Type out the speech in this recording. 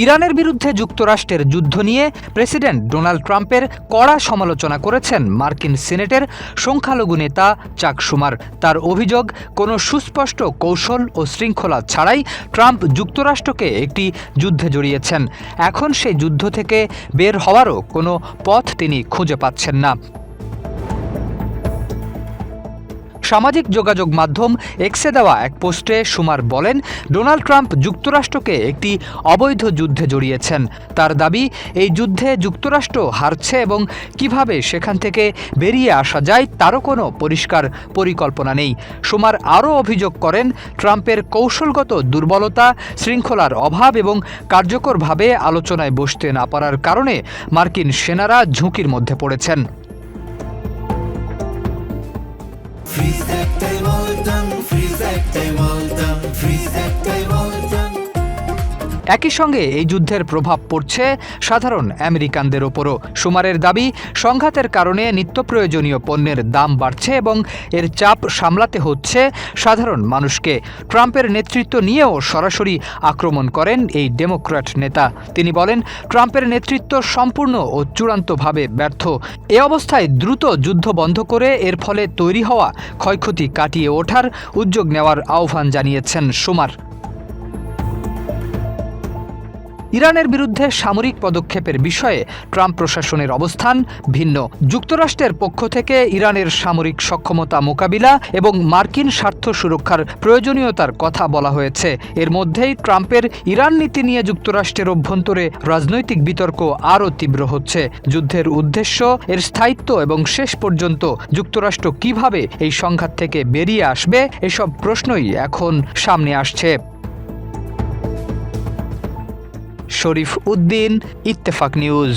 ইরানের বিরুদ্ধে যুক্তরাষ্ট্রের যুদ্ধ নিয়ে প্রেসিডেন্ট ডোনাল্ড ট্রাম্পের কড়া সমালোচনা করেছেন মার্কিন সিনেটের সংখ্যালঘু নেতা চাক শুমার। তার অভিযোগ, কোনো সুস্পষ্ট কৌশল ও শৃঙ্খলা ছাড়াই ট্রাম্প যুক্তরাষ্ট্রকে একটি যুদ্ধে জড়িয়েছেন। এখন সেই যুদ্ধ থেকে বের হওয়ারও কোনো পথ তিনি খুঁজে পাচ্ছেন না। সামাজিক যোগাযোগ মাধ্যম এক্সে দেওয়া এক পোস্টে শুমার বলেন, ডোনাল্ড ট্রাম্প যুক্তরাষ্ট্রকে একটি অবৈধ যুদ্ধে জড়িয়েছেন। তার দাবি, এই যুদ্ধে যুক্তরাষ্ট্র হারছে এবং কিভাবে সেখান থেকে বেরিয়ে আসা যায় তারও কোনো পরিষ্কার পরিকল্পনা নেই। শুমার আরও অভিযোগ করেন, ট্রাম্পের কৌশলগত দুর্বলতা, শৃঙ্খলার অভাব এবং কার্যকরভাবে আলোচনায় বসতে না পারার কারণে মার্কিন সেনারা ঝুঁকির মধ্যে পড়েছেন। একই সঙ্গে এই যুদ্ধের প্রভাব পড়ছে সাধারণ আমেরিকানদের ওপরও। শুমারের দাবি, সংঘাতের কারণে নিত্যপ্রয়োজনীয় পণ্যের দাম বাড়ছে এবং এর চাপ সামলাতে হচ্ছে সাধারণ মানুষকে। ট্রাম্পের নেতৃত্ব নিয়েও সরাসরি আক্রমণ করেন এই ডেমোক্র্যাট নেতা। তিনি বলেন, ট্রাম্পের নেতৃত্ব সম্পূর্ণ ও চূড়ান্তভাবে ব্যর্থ। এ অবস্থায় দ্রুত যুদ্ধ বন্ধ করে এর ফলে তৈরি হওয়া ক্ষয়ক্ষতি কাটিয়ে ওঠার উদ্যোগ নেওয়ার আহ্বান জানিয়েছেন শুমার। ইরানের বিরুদ্ধে সামরিক পদক্ষেপের বিষয়ে ট্রাম্প প্রশাসনের অবস্থান ভিন্ন। যুক্তরাষ্ট্রের পক্ষ থেকে ইরানের সামরিক সক্ষমতা মোকাবিলা এবং মার্কিন স্বার্থ সুরক্ষার প্রয়োজনীয়তার কথা বলা হয়েছে। এর মধ্যেই ট্রাম্পের ইরান নীতি নিয়ে যুক্তরাষ্ট্রের অভ্যন্তরে রাজনৈতিক বিতর্ক আরও তীব্র হচ্ছে। যুদ্ধের উদ্দেশ্য, এর স্থায়িত্ব এবং শেষ পর্যন্ত যুক্তরাষ্ট্র কিভাবে এই সংঘাত থেকে বেরিয়ে আসবে, এসব প্রশ্নই এখন সামনে আসছে। শরীফ উদ্দিন, ইত্তেফাক নিউজ।